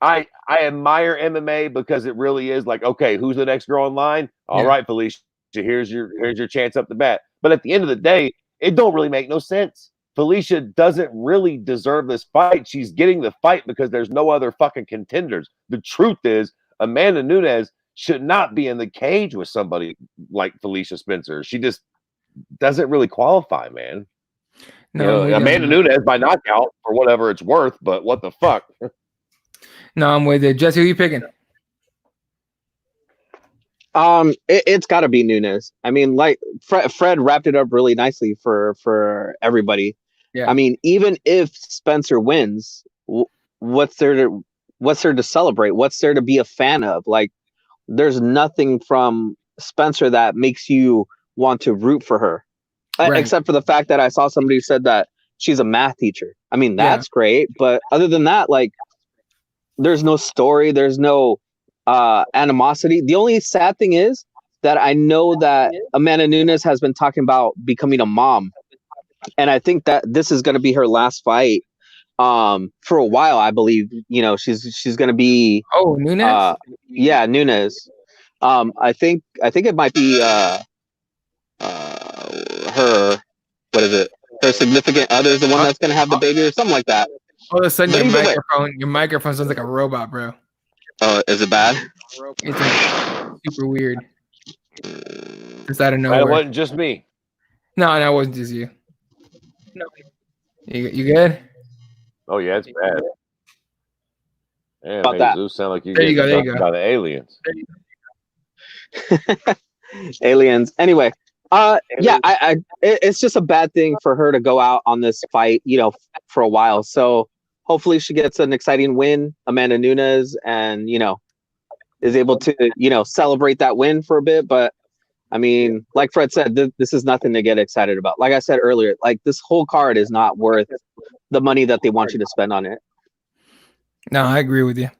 I admire MMA because it really is like, okay, who's the next girl in line? All right, Felicia, here's your chance up the bat. But at the end of the day, it don't really make no sense. Felicia doesn't really deserve this fight. She's getting the fight because there's no other fucking contenders. The truth is, Amanda Nunes should not be in the cage with somebody like Felicia Spencer. She just doesn't really qualify, man. No, Amanda Nunes by knockout for whatever it's worth, but what the fuck? No, I'm with it. Jesse, who you picking? It's got to be Nunes. I mean, like Fred wrapped it up really nicely for everybody. Yeah. I mean, even if Spencer wins, what's there to celebrate? What's there to be a fan of? Like, there's nothing from Spencer that makes you want to root for her, Right. except for the fact that I saw somebody who said that she's a math teacher. I mean, that's great, but other than that, like, there's no story. There's no animosity. The only sad thing is that I know that Amanda Nunes has been talking about becoming a mom, and I think that this is going to be her last fight for a while. I believe she's going to be Nunes. Nunes. I think it might be her. What is it? Her significant other is the one that's going to have the baby or something like that. All of a sudden, your microphone sounds like a robot, bro. Oh, is it bad? It's like super weird. Just out of nowhere. It wasn't just me. No, it wasn't just you. No. You good? Oh yeah, it's bad. Damn, About that. Jesus, sound like you There you go. About the aliens. Aliens. Anyway, it's just a bad thing for her to go out on this fight, for a while. So hopefully she gets an exciting win, Amanda Nunes, and is able to celebrate that win for a bit. But I mean, like Fred said, this is nothing to get excited about. Like I said earlier, like, this whole card is not worth the money that they want you to spend on it. No, I agree with you.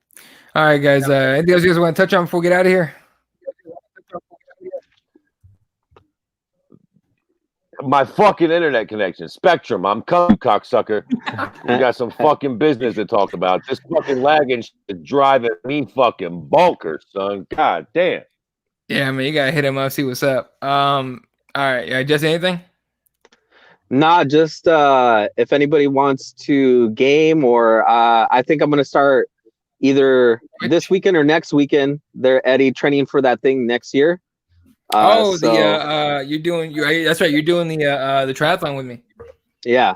All right, guys. Anything else you guys want to touch on before we get out of here? My fucking internet connection, Spectrum. I'm coming, cocksucker. We got some fucking business to talk about. This fucking lagging shit is driving me fucking bonkers, son. God damn. Yeah, man, you gotta hit him up, see what's up. All right, Jesse, anything? Nah, just if anybody wants to game, or I think I'm gonna start either this weekend or next weekend. They're Eddie training for that thing next year. That's right. You're doing the triathlon with me. Yeah.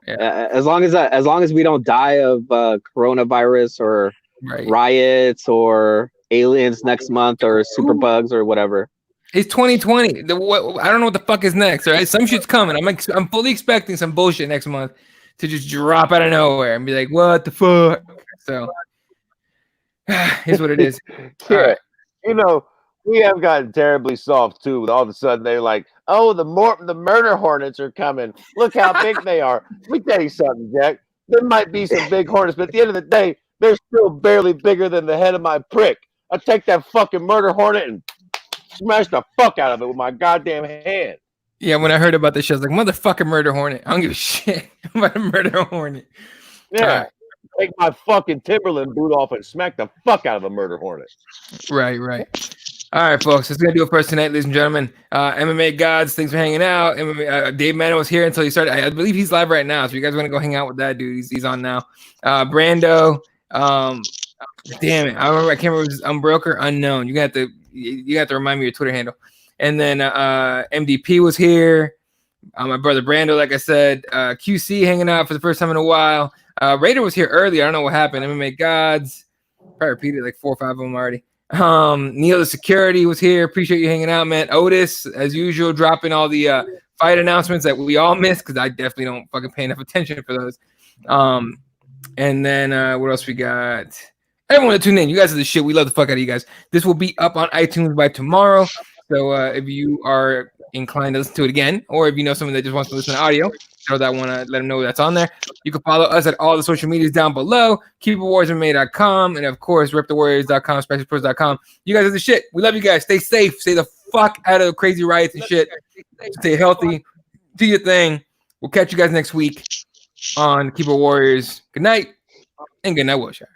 As long as we don't die of coronavirus or riots or aliens next month or superbugs or whatever. It's 2020. I don't know what the fuck is next. All right, some shit's coming. I'm fully expecting some bullshit next month to just drop out of nowhere and be like, "What the fuck?" So, here's what it is. Yeah, we have gotten terribly soft too. All of a sudden, they're like, "Oh, the murder hornets are coming. Look how big they are." Let me tell you something, Jack. There might be some big hornets, but at the end of the day, they're still barely bigger than the head of my prick. I take that fucking murder hornet and smash the fuck out of it with my goddamn hand. Yeah, when I heard about this shit, I was like, "Motherfucking murder hornet! I don't give a shit about a murder hornet." Yeah, take my fucking Timberland boot off and smack the fuck out of a murder hornet. Right. All right, folks. That's gonna do it for us tonight, ladies and gentlemen. MMA gods, thanks for hanging out. Dave Mann was here until he started. I believe he's live right now. So you guys want to go hang out with that dude? He's on now. Brando. Damn it, I can't remember his Unbroker Unknown. You have to remind me your Twitter handle. And then MDP was here. My brother Brando, like I said, QC hanging out for the first time in a while. Raider was here earlier. I don't know what happened. MMA gods. Probably repeated like 4 or 5 of them already. Neil the security was here. Appreciate you hanging out, man. Otis, as usual, dropping all the fight announcements that we all missed because I definitely don't fucking pay enough attention for those. And then what else we got? Everyone that tuned in, you guys are the shit. We love the fuck out of you guys. This will be up on iTunes by tomorrow. So if you are inclined to listen to it again, or if you know someone that just wants to listen to audio, that want to let them know that's on there, you can follow us at all the social medias down below, keepitwarsmma.com, and of course, ripthewarriors.com, specialpros.com. You guys are the shit. We love you guys. Stay safe. Stay the fuck out of crazy riots and shit. Stay healthy. Do your thing. We'll catch you guys next week on Keep It Warriors. Good night, and good night, Wilshire.